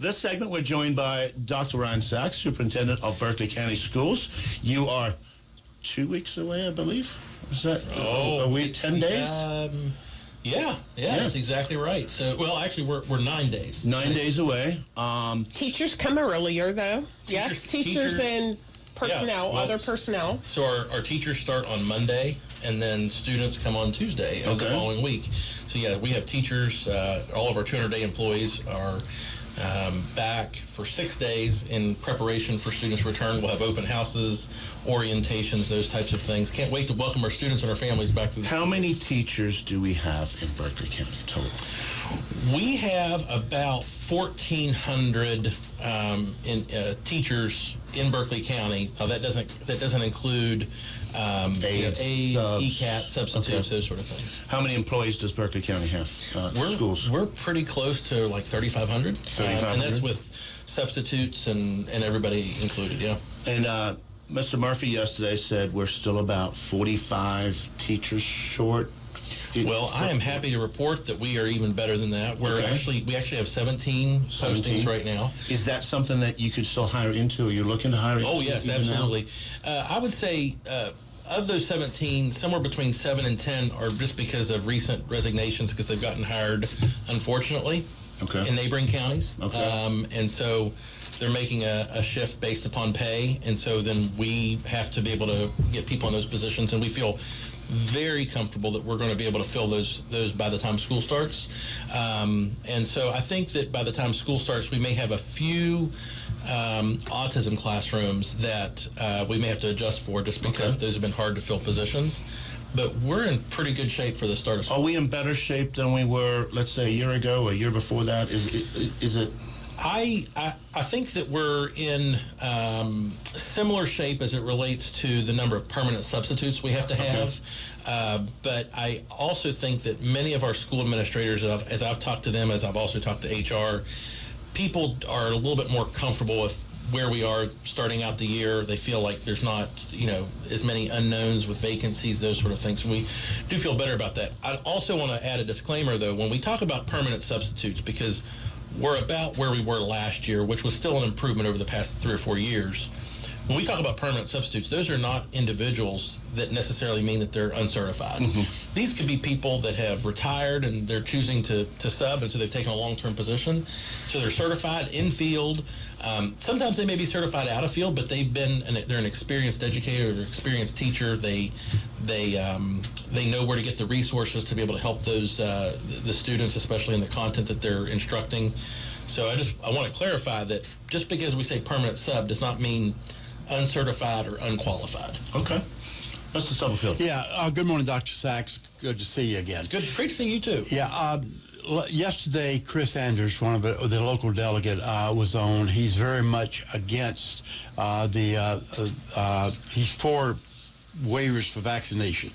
This segment, we're joined by Dr. Ryan Saxe, Superintendent of Berkeley County Schools. You are 2 weeks away, I believe. Is that a week, 10 days? Yeah, that's exactly right. So, well, actually, we're 9 days. 9 days away. Teachers come earlier, though. Teachers and personnel, other personnel. So our teachers start on Monday, and then students come on Tuesday of the following week. So, yeah, we have teachers. All of our 200-day employees are back for 6 days in preparation for students' return. We'll have open houses, orientations, those types of things. Can't wait to welcome our students and our families back to the How many teachers do we have in Berkeley County total? We have about 1,400 teachers in Berkeley County. That doesn't include aides, ECAT, substitutes, those sort of things. How many employees does Berkeley County have? Schools? We're pretty close to like 3,500. 3,500. And that's with substitutes and everybody included, yeah. And Mr. Murphy yesterday said we're still about 45 teachers short. Well, I am happy to report that we are even better than that. We actually have 17 postings right now. Is that something that you could still hire into, or you're looking to hire into? Oh, yes, absolutely. I would say of those 17, somewhere between 7 and 10 are just because of recent resignations because they've gotten hired, unfortunately, in neighboring counties. And so they're making a shift based upon pay, and so then we have to be able to get people in those positions, and we feel very comfortable that we're going to be able to fill those by the time school starts. And so I think that by the time school starts, we may have a few autism classrooms that we may have to adjust for just because those have been hard to fill positions. But we're in pretty good shape for the start of school. Are we in better shape than we were, let's say, a year ago, a year before that? Is it? I think that we're in similar shape as it relates to the number of permanent substitutes we have to have. But I also think that many of our school administrators, as I've talked to them, as I've also talked to HR, people are a little bit more comfortable with where we are starting out the year. They feel like there's not, as many unknowns with vacancies, those sort of things. And we do feel better about that. I also want to add a disclaimer, though, when we talk about permanent substitutes, because we're about where we were last year, which was still an improvement over the past 3 or 4 years. When we talk about permanent substitutes, those are not individuals that necessarily mean that they're uncertified. These could be people that have retired and they're choosing to sub, and so they've taken a long-term position. So they're certified in field. Sometimes they may be certified out of field, but they're an experienced educator or experienced teacher. They know where to get the resources to be able to help those the students, especially in the content that they're instructing. So I want to clarify that just because we say permanent sub does not mean uncertified or unqualified. Okay. Mr. Stubblefield. Yeah, good morning, Dr. Saxe. Good to see you again. Good. Great to see you, too. Yeah, yesterday, Chris Andrews, one of the local delegate, was on. He's very much against he's for waivers for vaccination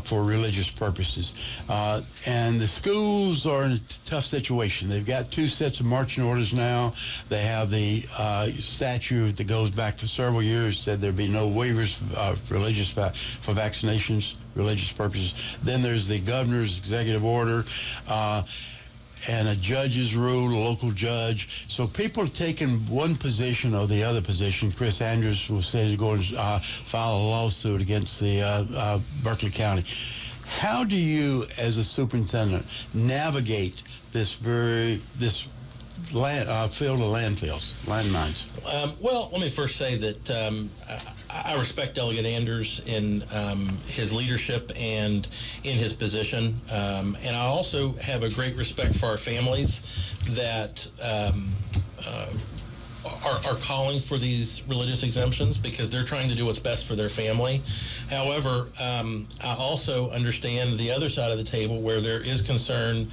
for religious purposes. And the schools are in a tough situation. They've got 2 sets of marching orders now. They have the statute that goes back for several years, said there'd be no waivers for vaccinations, religious purposes. Then there's the governor's executive order. And a judge's rule, a local judge. So people are taking one position or the other position. Chris Andrews will say he's going to file a lawsuit against the Berkeley County. How do you, as a superintendent, navigate this field of landmines? Well, let me first say that I respect Delegate Anders in his leadership and in his position. And I also have a great respect for our families that are calling for these religious exemptions because they're trying to do what's best for their family. However, I also understand the other side of the table where there is concern,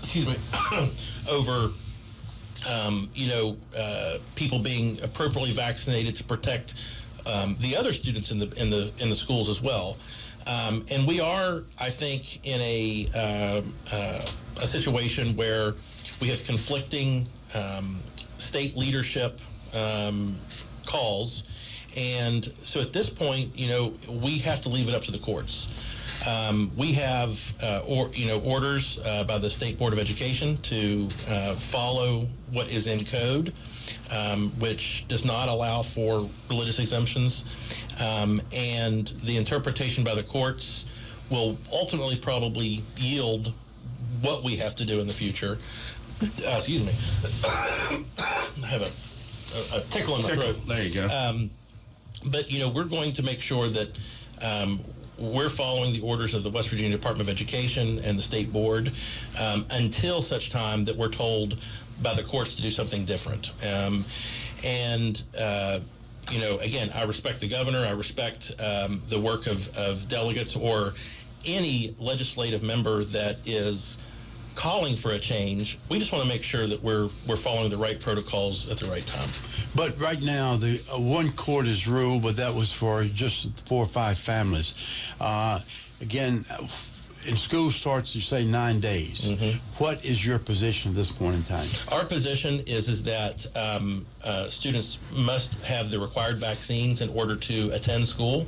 excuse me, over people being appropriately vaccinated to protect the other students in the schools as well. And we are, I think, in a situation where we have conflicting state leadership calls. And so at this point, we have to leave it up to the courts. We have orders by the State Board of Education to follow what is in code, which does not allow for religious exemptions, and the interpretation by the courts will ultimately probably yield what we have to do in the future. Excuse me. I have a tickle in my throat. There you go. But, we're going to make sure that we're following the orders of the West Virginia Department of Education and the State Board until such time that we're told by the courts to do something different. Again, I respect the governor. I respect the work of delegates or any legislative member that is calling for a change. We just want to make sure that we're following the right protocols at the right time. But right now, the one court has ruled, but that was for just 4 or 5 families. Again, in school starts, you say 9 days. Mm-hmm. What is your position at this point in time? Our position is that students must have the required vaccines in order to attend school,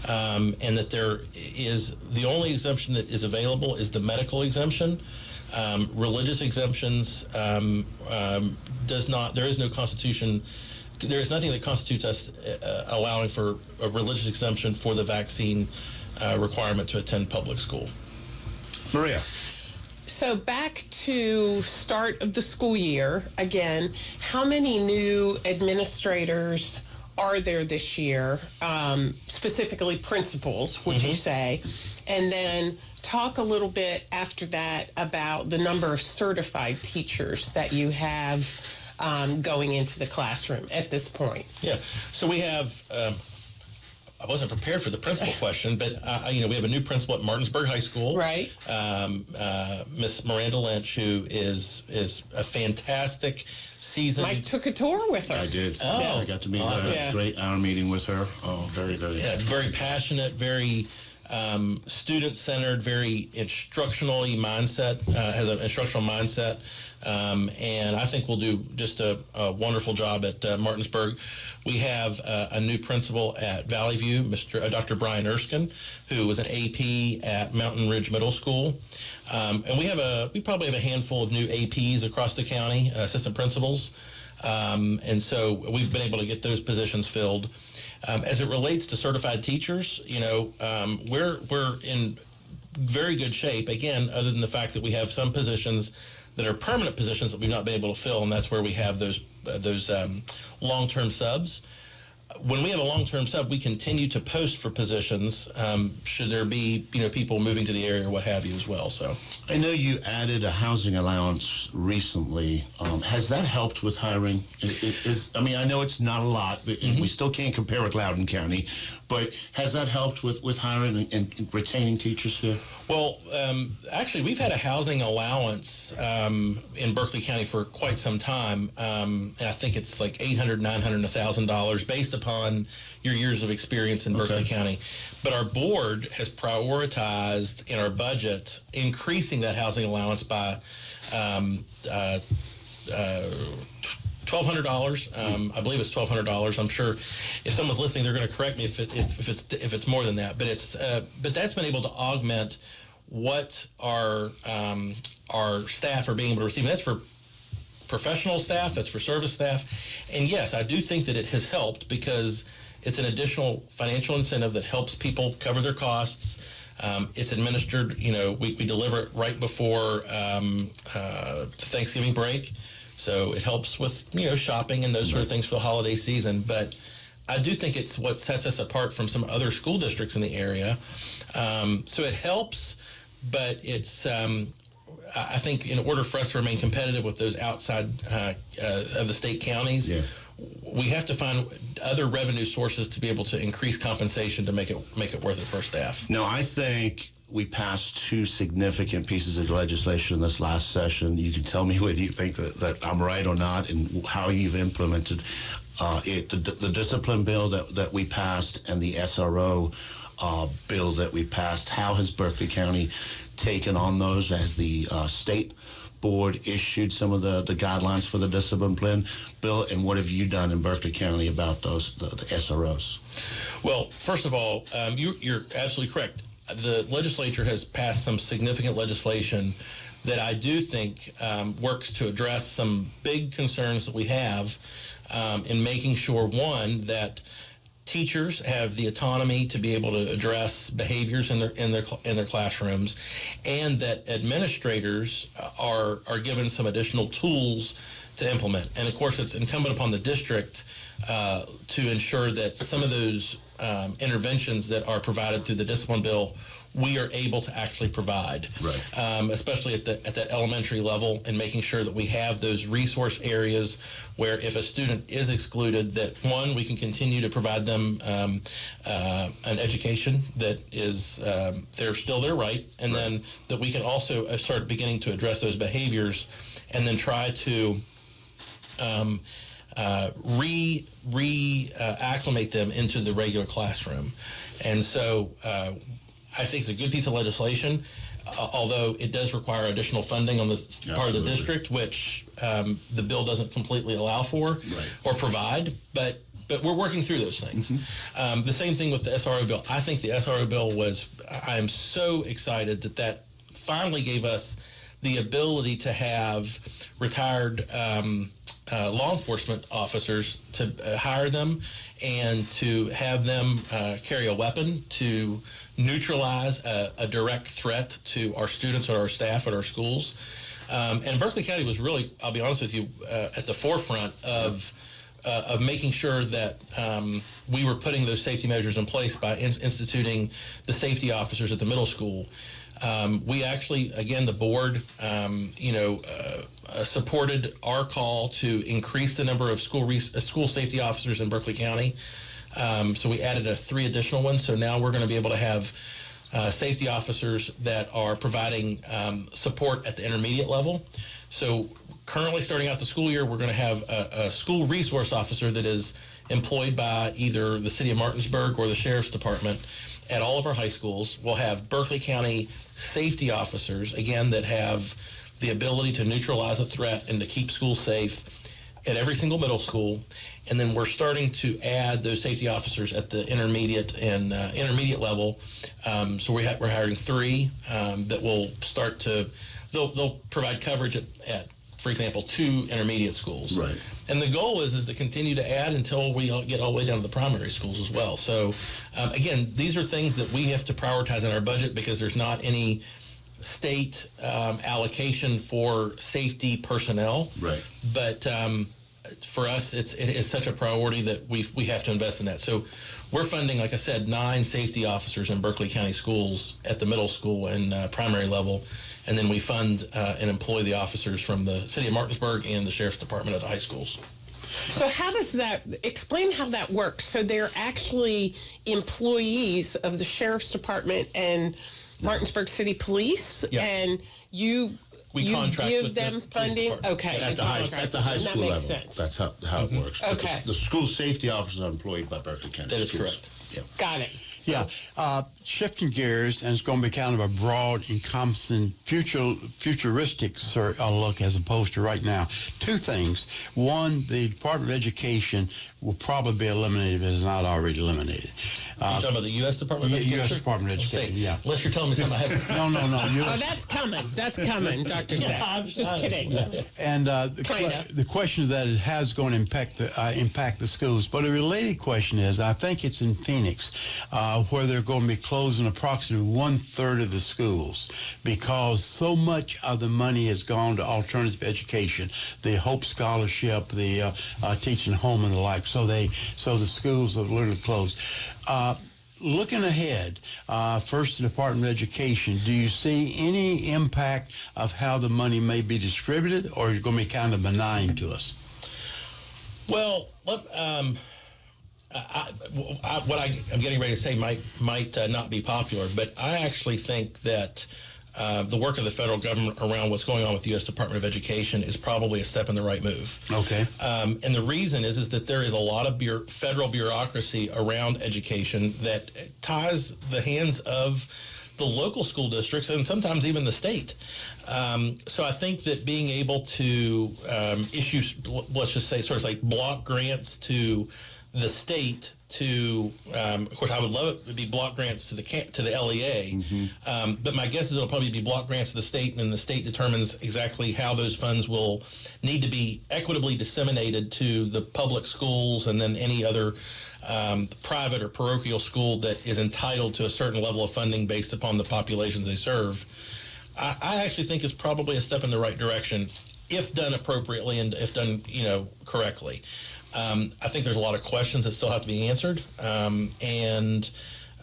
and that there is the only exemption that is available is the medical exemption. Religious exemptions does not. There is no constitution. There is nothing that constitutes us allowing for a religious exemption for the vaccine requirement to attend public school. Maria. So back to start of the school year again. How many new administrators are there this year? Specifically, principals, would you say? And then talk a little bit after that about the number of certified teachers that you have going into the classroom at this point. Yeah, so we have, I wasn't prepared for the principal question, but we have a new principal at Martinsburg High School. Right. Miss Miranda Lynch, who is a fantastic seasoned. Mike took a tour with her. I did. Oh, yeah, I got to meet her. Yeah. Great hour meeting with her. Oh, very, very. Yeah, very passionate, very student-centered, very instructionally mindset, has an instructional mindset, and I think we'll do just a wonderful job at Martinsburg. We have a new principal at Valley View, Dr. Brian Erskine, who was an AP at Mountain Ridge Middle School, and we probably have a handful of new APs across the county, assistant principals. And so we've been able to get those positions filled. As it relates to certified teachers, we're in very good shape, again, other than the fact that we have some positions that are permanent positions that we've not been able to fill, and that's where we have those long-term subs. When we have a long-term sub, we continue to post for positions should there be people moving to the area or what have you as well. So I know you added a housing allowance recently. Has that helped with hiring? I know it's not a lot, but we still can't compare with Loudoun County. But has that helped with hiring and retaining teachers here? Well, actually, we've had a housing allowance in Berkeley County for quite some time, and I think it's like $800, $900, $1,000 based upon your years of experience in Berkeley County. But our board has prioritized in our budget increasing that housing allowance by $1,200. I believe it's $1,200. I'm sure if someone's listening, they're going to correct me if it's more than that. But that's been able to augment what our staff are being able to receive. And that's for professional staff. That's for service staff. And yes, I do think that it has helped because it's an additional financial incentive that helps people cover their costs. It's administered. We deliver it right before Thanksgiving break. So it helps with, shopping and those sort of things for the holiday season. But I do think it's what sets us apart from some other school districts in the area. So it helps, but it's, I think in order for us to remain competitive with those outside of the state counties, we have to find other revenue sources to be able to increase compensation to make it worth it for our staff. No, I think we passed 2 significant pieces of legislation in this last session. You can tell me whether you think that I'm right or not and how you've implemented it. The discipline bill that we passed and the SRO bill that we passed. How has Berkeley County taken on those as the state board issued some of the guidelines for the discipline plan bill, and what have you done in Berkeley County about those the SROs? Well, first of all, you're absolutely correct. the legislature has passed some significant legislation that I do think works to address some big concerns that we have in making sure, one, that teachers have the autonomy to be able to address behaviors in their classrooms, and that administrators are given some additional tools to implement. And of course, it's incumbent upon the district to ensure that some of those interventions that are provided through the discipline bill, we are able to actually provide, right. Especially at that elementary level, and making sure that we have those resource areas where if a student is excluded, that one, we can continue to provide them an education that is they're still their right, and right. Then that we can also start beginning to address those behaviors, and then try to acclimate them into the regular classroom. And so I think it's a good piece of legislation, although it does require additional funding on the part of the district, which the bill doesn't completely allow for right. or provide, but we're working through those things. Mm-hmm. The same thing with the SRO bill. I think the SRO bill I'm so excited that finally gave us the ability to have retired law enforcement officers, to hire them and to have them carry a weapon to neutralize a direct threat to our students or our staff at our schools. And Berkeley County was really, I'll be honest with you, at the forefront of making sure that we were putting those safety measures in place by instituting the safety officers at the middle school. We actually, again, the board, supported our call to increase the number of school safety officers in Berkeley County. So we added 3 additional ones. So now we're going to be able to have safety officers that are providing support at the intermediate level. So currently, starting out the school year, we're going to have a school resource officer that is employed by either the city of Martinsburg or the sheriff's department at all of our high schools. We'll have Berkeley County safety officers, again, that have the ability to neutralize a threat and to keep schools safe at every single middle school. And then we're starting to add those safety officers at the intermediate and intermediate level. So we're hiring 3 that will start to, they'll provide coverage at, for example, 2 intermediate schools. Right. And the goal is to continue to add until we get all the way down to the primary schools as well. So, again, these are things that we have to prioritize in our budget because there's not any state allocation for safety personnel. Right. But for us, it is such a priority that we have to invest in that. So we're funding, like I said, 9 safety officers in Berkeley County schools at the middle school and primary level. And then we fund and employ the officers from the city of Martinsburg and the sheriff's department at the high schools. So how does that, explain how that works? So they're actually employees of the sheriff's department and Martinsburg City Police, yeah. And you contract give with them funding? Okay. At the high school level. Sense. That's how it works. Okay. But the school safety officers are employed by Berkeley County That is schools. correct. Yeah. Got it. Yeah, shifting gears, and it's going to be kind of a broad, encompassing, futuristic look as opposed to right now. 2 things. One, the Department of Education will probably be eliminated if it's not already eliminated. You're talking about the U.S. Department of Education? U.S. Department of Education, yeah. Unless you're telling me something I haven't. No. Oh, that's coming. That's coming, Dr. Saxe. I'm just kidding. Yeah. And the question is that it has going to impact the schools. But a related question is, I think it's in Phoenix, where they're going to be closing approximately 1/3 of the schools because so much of the money has gone to alternative education, the Hope Scholarship, the Teaching Home and the like. So the schools are literally closed. Looking ahead, first the Department of Education, do you see any impact of how the money may be distributed, or is it going to be kind of benign to us? Well, what I'm getting ready to say might not be popular, but I actually think that the work of the federal government around what's going on with the U.S. Department of Education is probably a step in the right move. Okay. And the reason is that there is a lot of federal bureaucracy around education that ties the hands of the local school districts and sometimes even the state. So I think that being able to issue, let's just say, sort of like block grants to the state to, of course, I would love it to be block grants to the LEA, but my guess is it'll probably be block grants to the state, and then the state determines exactly how those funds will need to be equitably disseminated to the public schools and then any other private or parochial school that is entitled to a certain level of funding based upon the populations they serve. I actually think it's probably a step in the right direction if done appropriately and if done, correctly. I think there's a lot of questions that still have to be answered, and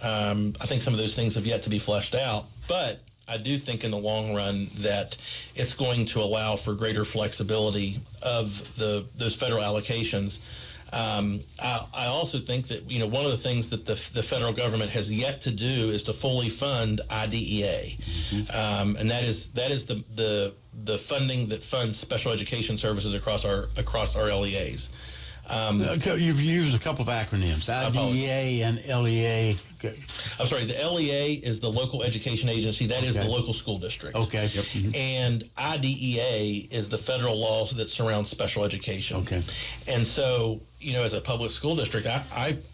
I think some of those things have yet to be fleshed out. But I do think in the long run that it's going to allow for greater flexibility of those federal allocations. I also think that one of the things that the federal government has yet to do is to fully fund IDEA, and that is the funding that funds special education services across our LEAs. You've used a couple of acronyms, IDEA and LEA. Okay. I'm sorry, the LEA is the local education agency. That is the local school district. Okay. Yep. And IDEA is the federal law that surrounds special education. Okay. And so, as a public school district,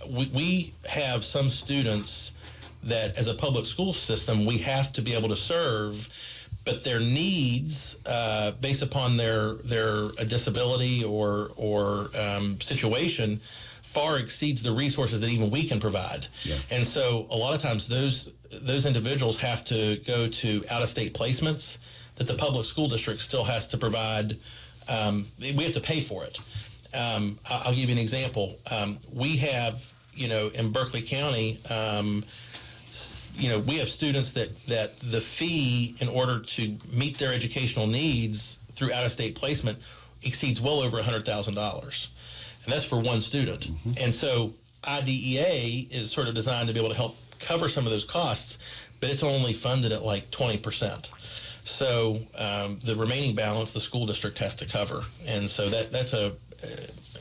we have some students that, as a public school system, we have to be able to serve, but their needs, based upon their disability or situation, far exceeds the resources that even we can provide. Yeah. And so a lot of times those individuals have to go to out-of-state placements that the public school district still has to provide. We have to pay for it. I'll give you an example. We have, in Berkeley County, we have students that the fee in order to meet their educational needs through out-of-state placement exceeds well over $100,000. And that's for one student. And so IDEA is sort of designed to be able to help cover some of those costs, but it's only funded at like 20%. So the remaining balance the school district has to cover. And so that's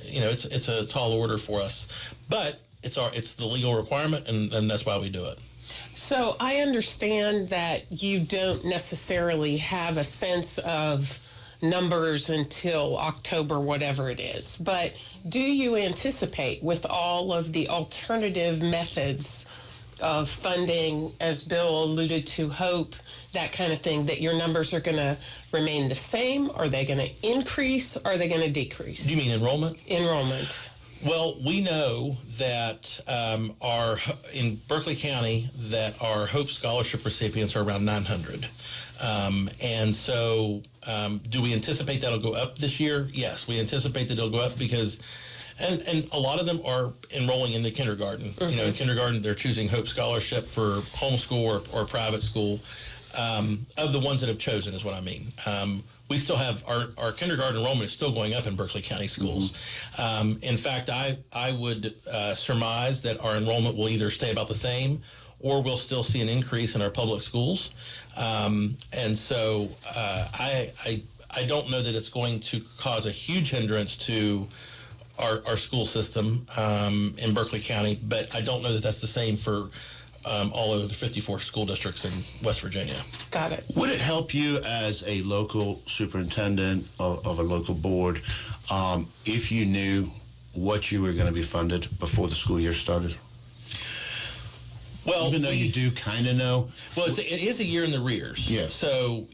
it's a tall order for us, but it's the legal requirement, and that's why we do it. So I understand that you don't necessarily have a sense of numbers until October, whatever it is, but do you anticipate, with all of the alternative methods of funding, as Bill alluded to, HOPE, that kind of thing, that your numbers are going to remain the same? Are they going to increase? Are they going to decrease? Do you mean enrollment? Enrollment. Well, we know that in Berkeley County that our HOPE scholarship recipients are around 900. And so do we anticipate that'll go up this year? Yes, we anticipate that it'll go up because, and a lot of them are enrolling in the kindergarten. In kindergarten, they're choosing HOPE scholarship for homeschool or private school. Of the ones that have chosen is what I mean. We still have our kindergarten enrollment is still going up in Berkeley County schools. In fact, I would surmise that our enrollment will either stay about the same or we'll still see an increase in our public schools. And so I don't know that it's going to cause a huge hindrance to our school system in Berkeley County, but I don't know that that's the same for all over the 54 school districts in West Virginia. Got it. Would it help you as a local superintendent of a local board if you knew what you were going to be funded before the school year started? Well, even though you do kind of know. Well, it is a year in the rears. Yes. So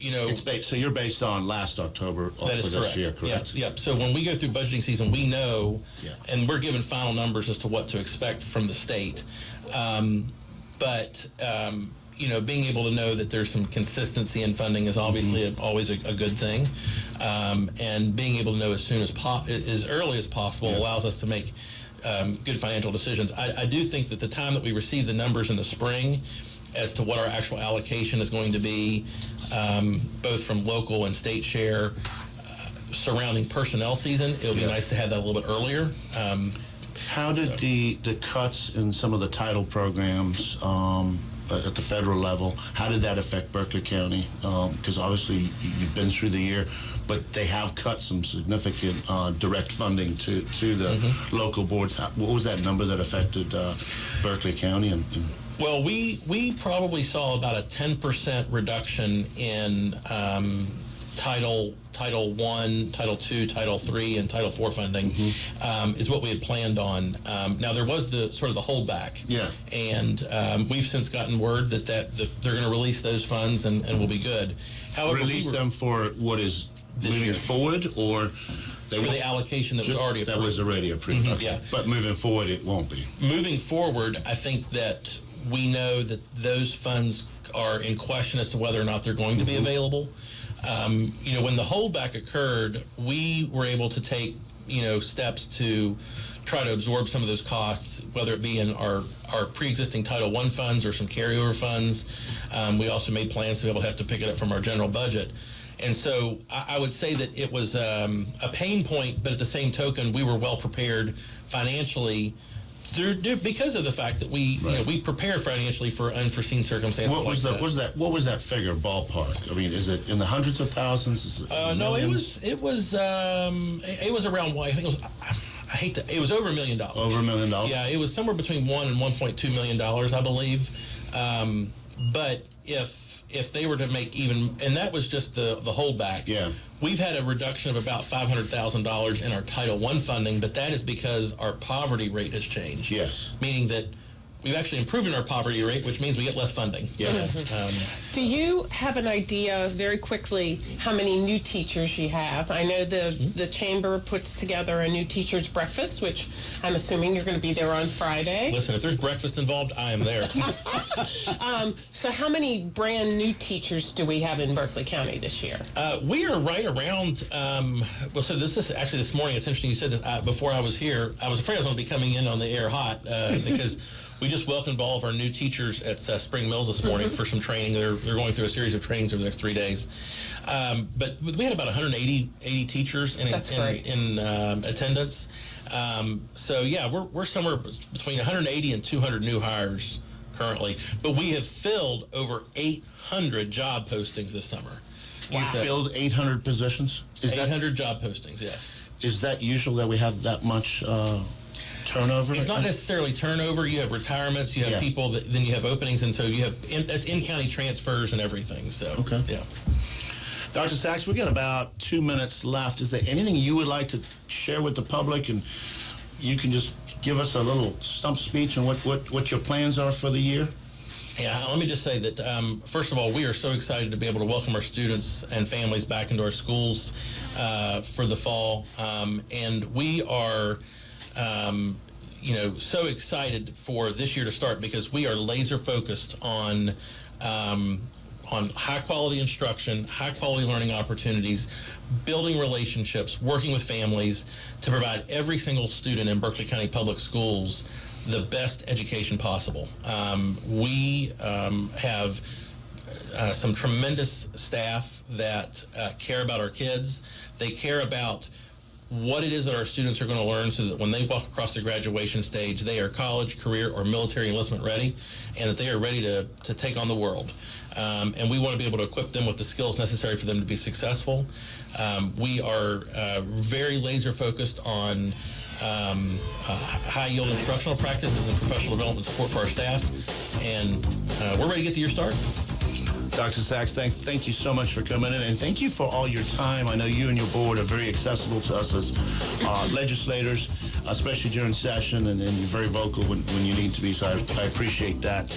so you're based on last October that is for correct. This year, correct? Yep. So when we go through budgeting season, we know, and we're given final numbers as to what to expect from the state. But being able to know that there's some consistency in funding is obviously always a good thing, and being able to know as early as possible allows us to make good financial decisions. I do think that the time that we receive the numbers in the spring as to what our actual allocation is going to be, both from local and state share surrounding personnel season, it'll be nice to have that a little bit earlier. How did the cuts in some of the title programs at the federal level, how did that affect Berkeley County? Because obviously you've been through the year, but they have cut some significant direct funding to the local boards. What was that number that affected Berkeley County? Well, we probably saw about a 10% reduction in Title I, Title II, Title III, and Title IV funding is what we had planned on. Now there was the sort of the holdback, and we've since gotten word that they're going to release those funds and we'll be good. However, release them for what is moving forward, or for the allocation that was already approved. That was already approved. Okay. Yeah, but moving forward, it won't be. Moving forward, I think that we know that those funds are in question as to whether or not they're going to be available. When the holdback occurred, we were able to take, steps to try to absorb some of those costs, whether it be in our pre-existing Title I funds or some carryover funds. We also made plans to be able to have to pick it up from our general budget. And so I would say that it was a pain point, but at the same token, we were well prepared financially because of the fact that we prepare financially for unforeseen circumstances. What was that figure ballpark? I mean, is it in the hundreds of thousands? No, it was around. I think it was. It was over $1 million. Over $1 million. Yeah, it was somewhere between $1 and $1.2 million, I believe. But if they were to make even, and that was just the holdback. Yeah. We've had a reduction of about $500,000 in our Title I funding, but that is because our poverty rate has changed. Yes. Meaning that we've actually improved in our poverty rate, which means we get less funding. Yeah. Do you have an idea, very quickly, how many new teachers you have? I know the Chamber puts together a new teacher's breakfast, which I'm assuming you're going to be there on Friday. Listen, if there's breakfast involved, I am there. So how many brand new teachers do we have in Berkeley County this year? We are right around, so this is actually this morning. It's interesting you said this. Before I was here, I was afraid I was going to be coming in on the air hot because we just welcomed all of our new teachers at Spring Mills this morning for some training. They're going through a series of trainings over the next 3 days. But we had about 180 teachers in attendance. So yeah, we're somewhere between 180 and 200 new hires currently. But we have filled over 800 job postings this summer. You filled 800 positions? 800 job postings, yes. Is that usual that we have that much turnover? It's not necessarily turnover. You have retirements, you have people, then you have openings, and so you have that's in-county transfers and everything. So, okay. Yeah. Dr. Saxe, we got about 2 minutes left. Is there anything you would like to share with the public, and you can just give us a little stump speech on what your plans are for the year? Yeah, let me just say that, first of all, we are so excited to be able to welcome our students and families back into our schools for the fall. And we are, so excited for this year to start because we are laser focused on high quality instruction, high quality learning opportunities, building relationships, working with families to provide every single student in Berkeley County Public Schools the best education possible. We have some tremendous staff that care about our kids. They care about what it is that our students are going to learn so that when they walk across the graduation stage, they are college, career, or military enlistment ready, and that they are ready to take on the world. And we want to be able to equip them with the skills necessary for them to be successful. We are very laser focused on high-yield instructional practices and professional development support for our staff, and we're ready to get the year started. Dr. Saxe, thank you so much for coming in, and thank you for all your time. I know you and your board are very accessible to us as legislators, especially during session, and you're very vocal when you need to be, so I appreciate that.